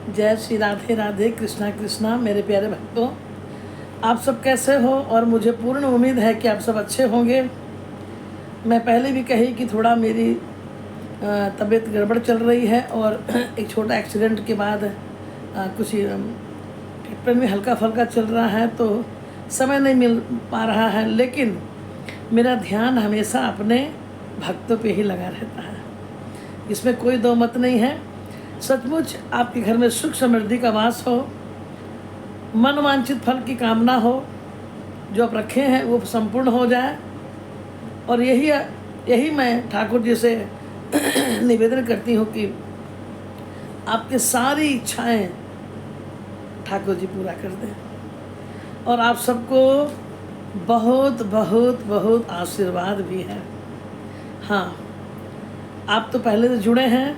जय श्री राधे राधे, कृष्णा कृष्णा। मेरे प्यारे भक्तों, आप सब कैसे हो? और मुझे पूर्ण उम्मीद है कि आप सब अच्छे होंगे। मैं पहले भी कही कि थोड़ा मेरी तबीयत गड़बड़ चल रही है और एक छोटा एक्सीडेंट के बाद कुछ ट्रीटमेंट में हल्का फल्का चल रहा है, तो समय नहीं मिल पा रहा है। लेकिन मेरा ध्यान हमेशा अपने भक्तों पे ही लगा रहता है, इसमें कोई दो मत नहीं है। सचमुच आपके घर में सुख समृद्धि का वास हो, मन वांछित फल की कामना हो, जो आप रखे हैं वो संपूर्ण हो जाए। और यही मैं ठाकुर जी से निवेदन करती हूँ कि आपके सारी इच्छाएं ठाकुर जी पूरा कर दें और आप सबको बहुत बहुत बहुत आशीर्वाद भी है। हाँ, आप तो पहले से जुड़े हैं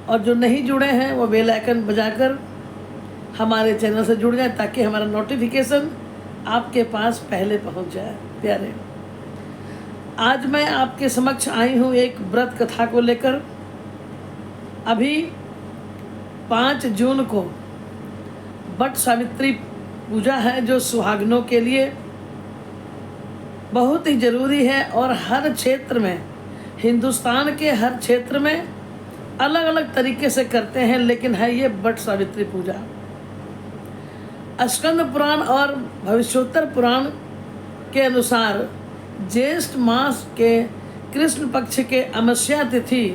और जो नहीं जुड़े हैं वो बेल आइकन बजाकर हमारे चैनल से जुड़ जाए, ताकि हमारा नोटिफिकेशन आपके पास पहले पहुंच जाए। प्यारे, आज मैं आपके समक्ष आई हूँ एक व्रत कथा को लेकर। अभी 5 जून को वट सावित्री पूजा है, जो सुहागनों के लिए बहुत ही ज़रूरी है और हर क्षेत्र में, हिंदुस्तान के हर क्षेत्र में अलग अलग तरीके से करते हैं, लेकिन है ये वट सावित्री पूजा। स्कंद पुराण और भविष्योत्तर पुराण के अनुसार ज्येष्ठ मास के कृष्ण पक्ष के अमावस्या तिथि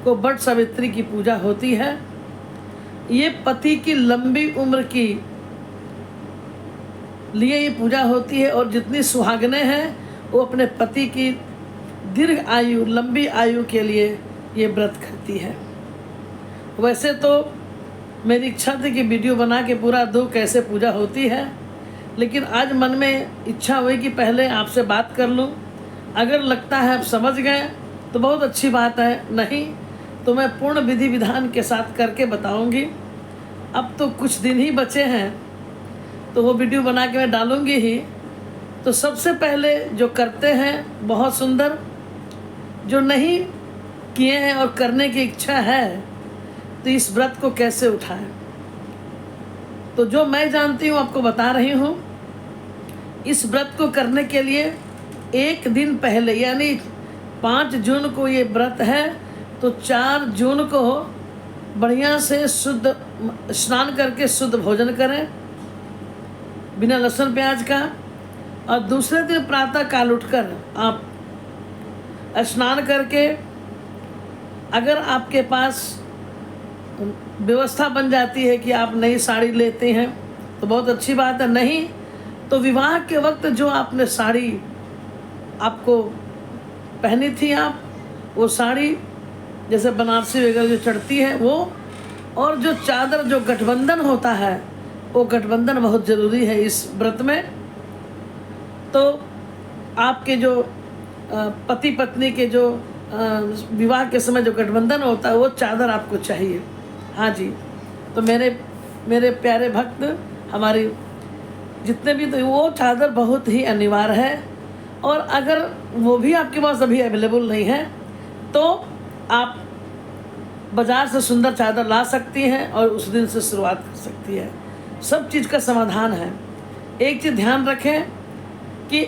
को वट सावित्री की पूजा होती है। ये पति की लंबी उम्र की लिए ये पूजा होती है और जितनी सुहागनें हैं वो अपने पति की दीर्घ आयु, लंबी आयु के लिए ये व्रत करती है। वैसे तो मेरी इच्छा थी कि वीडियो बना के पूरा दूँ कैसे पूजा होती है, लेकिन आज मन में इच्छा हुई कि पहले आपसे बात कर लूँ। अगर लगता है आप समझ गए तो बहुत अच्छी बात है, नहीं तो मैं पूर्ण विधि विधान के साथ करके बताऊंगी। अब तो कुछ दिन ही बचे हैं, तो वो वीडियो बना के मैं डालूंगी ही। तो सबसे पहले जो करते हैं बहुत सुंदर, जो नहीं किए हैं और करने की इच्छा है तो इस व्रत को कैसे उठाएं, तो जो मैं जानती हूँ आपको बता रही हूँ। इस व्रत को करने के लिए एक दिन पहले, यानी 5 जून को ये व्रत है, तो 4 जून को बढ़िया से शुद्ध स्नान करके शुद्ध भोजन करें बिना लहसुन प्याज का। और दूसरे दिन प्रातः काल उठकर आप स्नान करके, अगर आपके पास व्यवस्था बन जाती है कि आप नई साड़ी लेते हैं तो बहुत अच्छी बात है, नहीं तो विवाह के वक्त जो आपने साड़ी आपको पहनी थी, आप वो साड़ी जैसे बनारसी वगैरह जो चढ़ती है वो, और जो चादर, जो गठबंधन होता है, वो गठबंधन बहुत ज़रूरी है इस व्रत में। तो आपके जो पति पत्नी के जो विवाह के समय जो गठबंधन होता है, वो चादर आपको चाहिए। हाँ जी, तो मेरे प्यारे भक्त, हमारी जितने भी, तो वो चादर बहुत ही अनिवार्य है। और अगर वो भी आपके पास अभी अवेलेबल नहीं है तो आप बाज़ार से सुंदर चादर ला सकती हैं और उस दिन से शुरुआत कर सकती है। सब चीज़ का समाधान है। एक चीज़ ध्यान रखें कि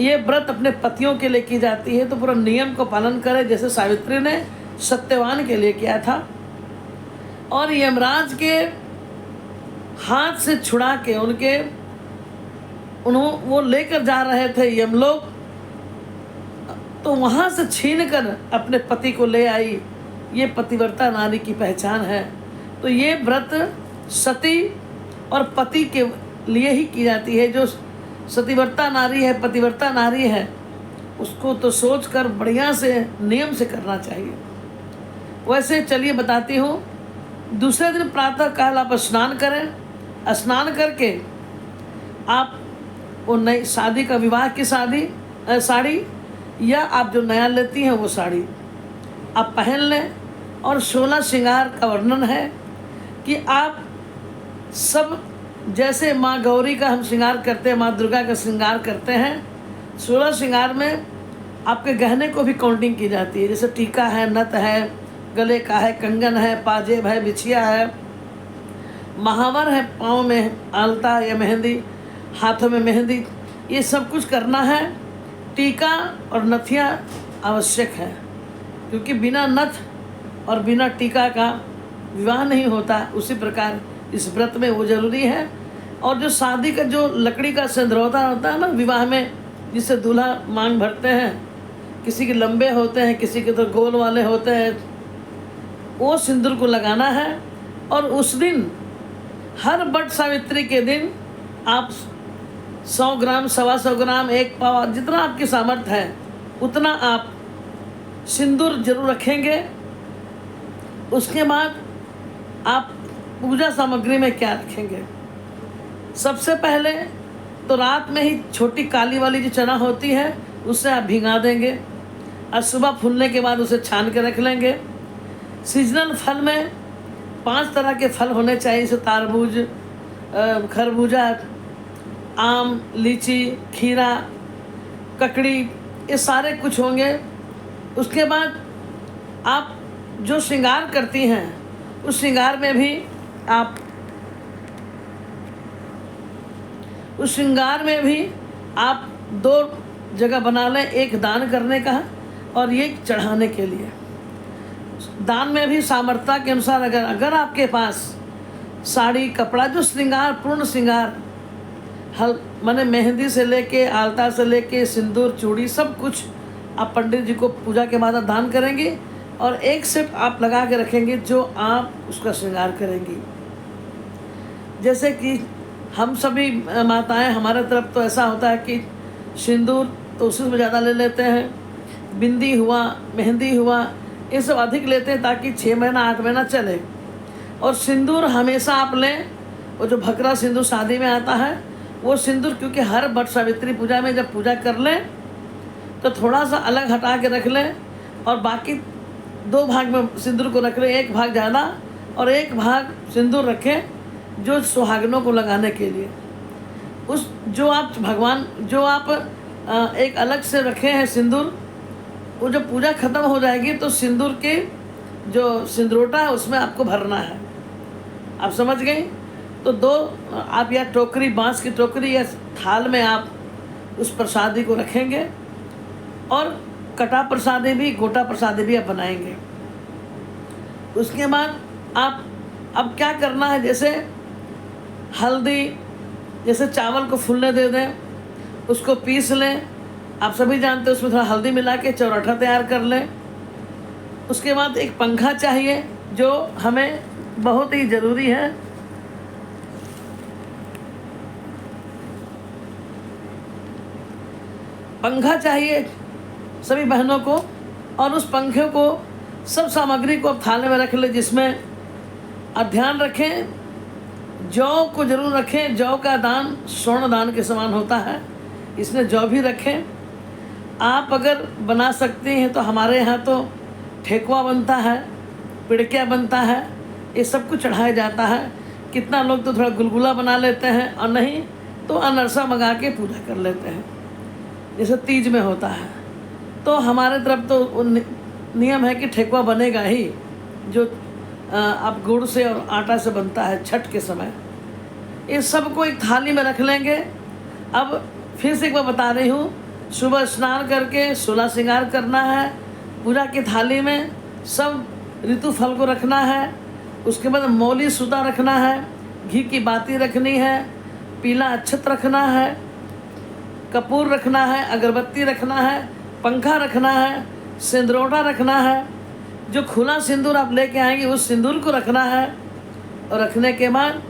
ये व्रत अपने पतियों के लिए की जाती है, तो पूरा नियम को पालन करें, जैसे सावित्री ने सत्यवान के लिए किया था। और यमराज के हाथ से छुड़ा के वो लेकर जा रहे थे यमलोक, तो वहाँ से छीन कर अपने पति को ले आई। ये पतिव्रता नारी की पहचान है। तो ये व्रत सती और पति के लिए ही की जाती है। जो सतीव्रता नारी है, पतिव्रता नारी है, उसको तो सोच कर बढ़िया से नियम से करना चाहिए। वैसे चलिए बताती हूँ। दूसरे दिन प्रातः काल आप स्नान करें। स्नान करके आप वो नई शादी का, विवाह की साड़ी या आप जो नया लेती हैं वो साड़ी आप पहन लें। और 16 श्रृंगार का वर्णन है कि आप सब, जैसे माँ गौरी का हम श्रृंगार करते हैं, माँ दुर्गा का श्रृंगार करते हैं, 16 श्रृंगार में आपके गहने को भी काउंटिंग की जाती है। जैसे टीका है, नथ है, गले का है, कंगन है, पाजेब है, बिछिया है, महावर है, पाँव में आलता या मेहंदी, हाथों में मेहंदी, ये सब कुछ करना है। टीका और नथिया आवश्यक है, क्योंकि बिना नथ और बिना टीका का विवाह नहीं होता। उसी प्रकार इस व्रत में वो जरूरी है। और जो शादी का जो लकड़ी का सिंदूरदान होता है ना विवाह में, जिससे दूल्हा मांग भरते हैं, किसी के लंबे होते हैं, किसी के तो गोल वाले होते हैं, वो सिंदूर को लगाना है। और उस दिन हर बट सावित्री के दिन आप 100 ग्राम, 125 ग्राम, 1 पाव, जितना आपकी सामर्थ्य है उतना आप सिंदूर जरूर रखेंगे। उसके बाद आप पूजा सामग्री में क्या रखेंगे? सबसे पहले तो रात में ही छोटी काली वाली जो चना होती है उससे आप भिंगा देंगे और सुबह फूलने के बाद उसे छान के रख लेंगे। सीजनल फल में 5 तरह के फल होने चाहिए, जैसे तारबूज, खरबूजा, आम, लीची, खीरा, ककड़ी, ये सारे कुछ होंगे। उसके बाद आप जो श्रृंगार करती हैं उस श्रृंगार में भी आप 2 जगह बना लें, एक दान करने का और एक चढ़ाने के लिए। दान में भी सामर्थ्य के अनुसार अगर आपके पास साड़ी, कपड़ा, जो श्रृंगार, पूर्ण श्रृंगार, माने मेहंदी से लेके, आलता से लेके, सिंदूर, चूड़ी, सब कुछ आप पंडित जी को पूजा के बाद दान करेंगे और एक सेट आप लगा के रखेंगे जो आप उसका श्रृंगार करेंगी। जैसे कि हम सभी माताएं, हमारे तरफ तो ऐसा होता है कि सिंदूर तो उसी में ज़्यादा ले लेते हैं, बिंदी हुआ, मेहंदी हुआ, ये सब अधिक लेते हैं ताकि 6 महीना 8 महीना चले। और सिंदूर हमेशा आप लें, वो जो भकरा सिंदूर शादी में आता है वो सिंदूर, क्योंकि हर बट सावित्री पूजा में जब पूजा कर लें तो थोड़ा सा अलग हटा के रख लें और बाकी 2 भाग में सिंदूर को रख लें। 1 भाग ज़्यादा और 1 भाग सिंदूर रखें जो सुहागनों को लगाने के लिए। उस जो आप एक अलग से रखे हैं सिंदूर, वो जब पूजा ख़त्म हो जाएगी तो सिंदूर के जो सिंदूरोटा है उसमें आपको भरना है। आप समझ गई? तो 2 आप या टोकरी, बांस की टोकरी या थाल में आप उस प्रसादी को रखेंगे और कटा प्रसादी भी, गोटा प्रसादी भी आप बनाएंगे। उसके बाद आप अब क्या करना है, जैसे हल्दी, जैसे चावल को फूलने दे दें, उसको पीस लें। आप सभी जानते हैं उसमें थोड़ा हल्दी मिला के चौराठा तैयार कर लें। उसके बाद एक पंखा चाहिए जो हमें बहुत ही ज़रूरी है। पंखा चाहिए सभी बहनों को, और उस पंखे को, सब सामग्री को आप थाले में रख लें, जिसमें आप ध्यान रखें जौ को जरूर रखें। जौ का दान स्वर्ण दान के समान होता है, इसमें जौ भी रखें। आप अगर बना सकते हैं तो हमारे यहाँ तो ठेकुआ बनता है, पिड़किया बनता है, ये सब कुछ चढ़ाया जाता है। कितना लोग तो थोड़ा गुलगुला बना लेते हैं और नहीं तो अनरसा मंगा के पूजा कर लेते हैं, जैसे तीज में होता है। तो हमारे तरफ तो नियम है कि ठेकुआ बनेगा ही, जो आप गुड़ से और आटा से बनता है छठ के समय। इस सब को एक थाली में रख लेंगे। अब फिर से एक बार बता रही हूँ, सुबह स्नान करके 16 श्रृंगार करना है। पूजा की थाली में सब ऋतु फल को रखना है। उसके बाद मौली सूता रखना है, घी की बाती रखनी है, पीला अक्षत रखना है, कपूर रखना है, अगरबत्ती रखना है, पंखा रखना है, सिंदूरोटा रखना है। जो खुला सिंदूर आप लेके आएंगे उस सिंदूर को रखना है। और रखने के बाद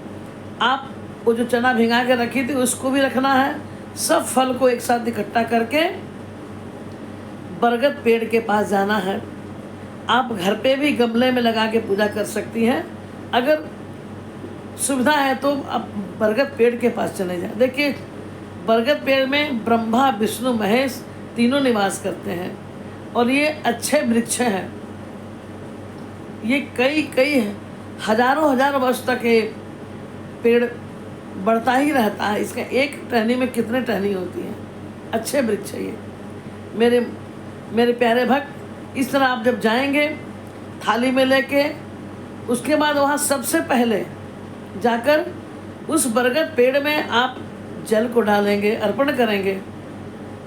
आप वो जो चना भिंगा के रखी थी उसको भी रखना है। सब फल को एक साथ इकट्ठा करके बरगद पेड़ के पास जाना है। आप घर पे भी गमले में लगा के पूजा कर सकती हैं, अगर सुविधा है तो आप बरगद पेड़ के पास चले जाएं। देखिए, बरगद पेड़ में ब्रह्मा, विष्णु, महेश तीनों निवास करते हैं और ये अच्छे वृक्ष हैं। ये कई हजारों वर्ष तक ये पेड़ बढ़ता ही रहता है। इसका एक टहनी में कितने टहनी होती हैं। अच्छे वृक्ष है ये। मेरे प्यारे भक्त, इस तरह आप जब जाएंगे थाली में लेके, उसके बाद वहाँ सबसे पहले जाकर उस बरगद पेड़ में आप जल को डालेंगे, अर्पण करेंगे,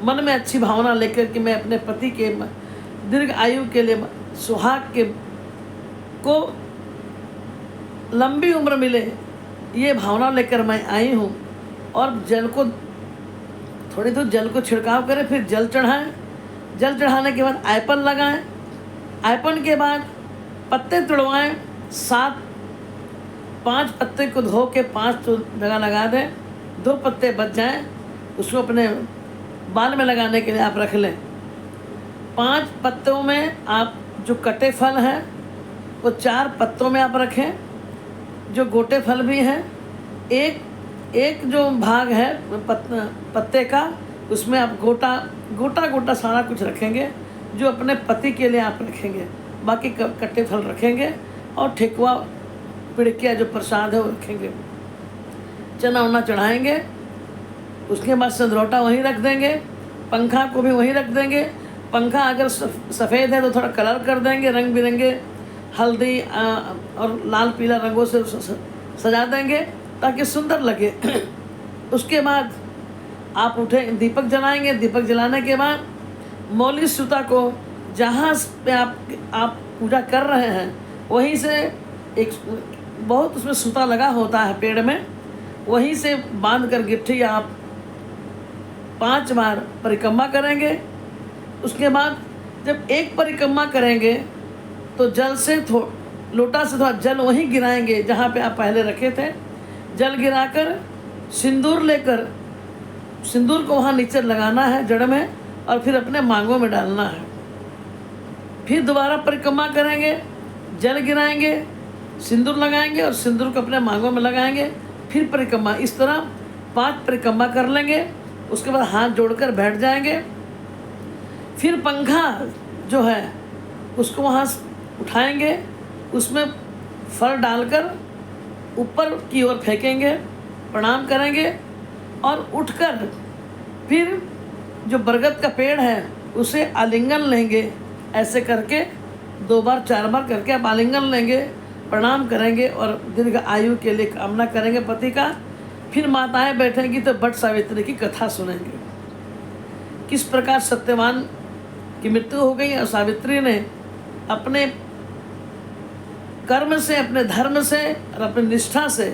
मन में अच्छी भावना लेकर कि मैं अपने पति के दीर्घ आयु के लिए, सुहाग के को लंबी उम्र मिले, ये भावना लेकर मैं आई हूँ। और जल को थोड़ी दूर जल को छिड़काव करें, फिर जल चढ़ाएं। जल चढ़ाने के बाद आयपन लगाएं। आयपन के बाद पत्ते तुड़वाएं। 5 पत्ते को धो के 5 जगह लगा दें। 2 पत्ते बच जाएं, उसको अपने बाल में लगाने के लिए आप रख लें। 5 पत्तों में आप जो कटे फल हैं वो 4 पत्तों में आप रखें, जो गोटे फल भी हैं एक जो भाग है पत्ते का, उसमें आप गोटा सारा कुछ रखेंगे, जो अपने पति के लिए आप रखेंगे। बाकी कट्टे फल रखेंगे और ठेकुआ पिड़किया जो प्रसाद है वो रखेंगे। चना उना चढ़ाएंगे। उसके बाद संदरोटा वहीं रख देंगे। पंखा को भी वहीं रख देंगे। पंखा अगर सफ़ेद है तो थोड़ा कलर कर देंगे, रंग बिरंगे हल्दी और लाल पीला रंगों से सजा देंगे ताकि सुंदर लगे। उसके बाद आप उठे, दीपक जलाएंगे। दीपक जलाने के बाद मौली सूता को जहाँ पे आप पूजा कर रहे हैं वहीं से एक बहुत उसमें सूता लगा होता है पेड़ में, वहीं से बांध कर गिट्ठी आप 5 बार परिक्रमा करेंगे। उसके बाद जब एक परिक्रमा करेंगे तो जल से लोटा से थोड़ा जल वहीं गिराएंगे जहाँ पे आप पहले रखे थे। जल गिराकर सिंदूर लेकर, सिंदूर को वहाँ नीचे लगाना है जड़ में, और फिर अपने मांगों में डालना है। फिर दोबारा परिक्रमा करेंगे, जल गिराएंगे, सिंदूर लगाएंगे और सिंदूर को अपने मांगों में लगाएंगे। फिर परिक्रमा, इस तरह 5 परिक्रमा कर लेंगे। उसके बाद हाथ जोड़कर बैठ जाएंगे। फिर पंखा जो है उसको वहाँ उठाएंगे, उसमें फल डालकर ऊपर की ओर फेंकेंगे, प्रणाम करेंगे और उठकर फिर जो बरगद का पेड़ है उसे आलिंगन लेंगे। ऐसे करके 2 बार 4 बार करके आप आलिंगन लेंगे, प्रणाम करेंगे और दीर्घ आयु के लिए कामना करेंगे पति का। फिर माताएं बैठेंगी तो बट सावित्री की कथा सुनेंगे, किस प्रकार सत्यवान की मृत्यु हो गई और सावित्री ने अपने कर्म से, अपने धर्म से और अपनी निष्ठा से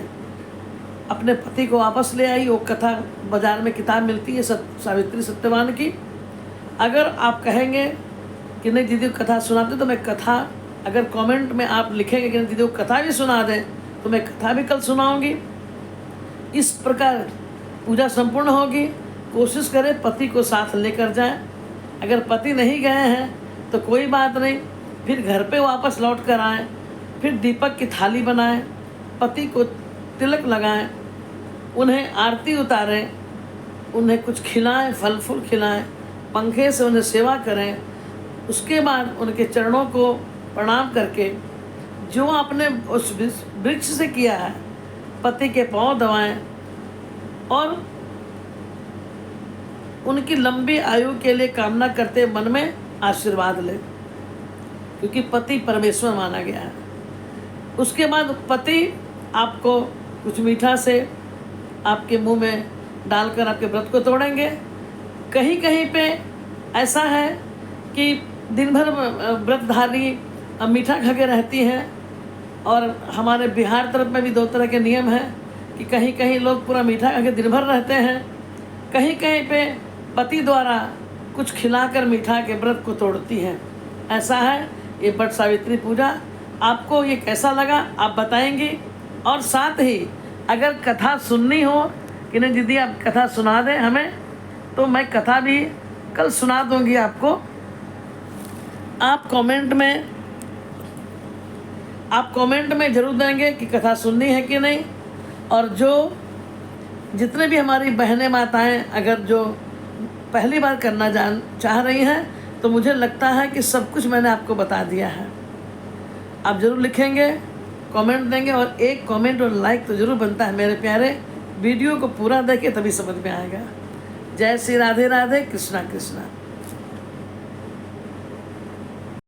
अपने पति को वापस ले आई। वो कथा बाज़ार में किताब मिलती है सावित्री सत्यवान की। अगर आप कहेंगे कि नहीं दीदी को कथा सुनाते, तो मैं कथा, अगर कमेंट में आप लिखेंगे कि दीदी को कथा भी सुना दें तो मैं कथा भी कल सुनाऊंगी। इस प्रकार पूजा संपूर्ण होगी। कोशिश करें पति को साथ लेकर जाएं। अगर पति नहीं गए हैं तो कोई बात नहीं, फिर घर पे वापस लौट कर आएँ। फिर दीपक की थाली बनाएं, पति को तिलक लगाएं, उन्हें आरती उतारें, उन्हें कुछ खिलाएं, फल फूल खिलाएं, पंखे से उन्हें सेवा करें। उसके बाद उनके चरणों को प्रणाम करके जो आपने उस वृक्ष से किया है, पति के पांव दबाएं और उनकी लंबी आयु के लिए कामना करते मन में आशीर्वाद लें, क्योंकि पति परमेश्वर माना गया है। उसके बाद पति आपको कुछ मीठा से आपके मुंह में डालकर आपके व्रत को तोड़ेंगे। कहीं कहीं पे ऐसा है कि दिन भर व्रतधारी मीठा खा के रहती हैं, और हमारे बिहार तरफ में भी 2 तरह के नियम हैं कि कहीं कहीं लोग पूरा मीठा खा के दिन भर रहते हैं, कहीं कहीं पे पति द्वारा कुछ खिलाकर मीठा के व्रत को तोड़ती हैं। ऐसा है ये बट सावित्री पूजा। आपको ये कैसा लगा आप बताएंगी, और साथ ही अगर कथा सुननी हो कि नहीं दीदी आप कथा सुना दें हमें, तो मैं कथा भी कल सुना दूंगी आपको। आप कमेंट में ज़रूर देंगे कि कथा सुननी है कि नहीं। और जितने भी हमारी बहनें माताएं अगर जो पहली बार करना चाह रही हैं, तो मुझे लगता है कि सब कुछ मैंने आपको बता दिया है। आप ज़रूर लिखेंगे, कमेंट देंगे, और एक कमेंट और लाइक तो ज़रूर बनता है मेरे प्यारे। वीडियो को पूरा देखें तभी समझ में आएगा। जय श्री राधे राधे, कृष्णा कृष्णा।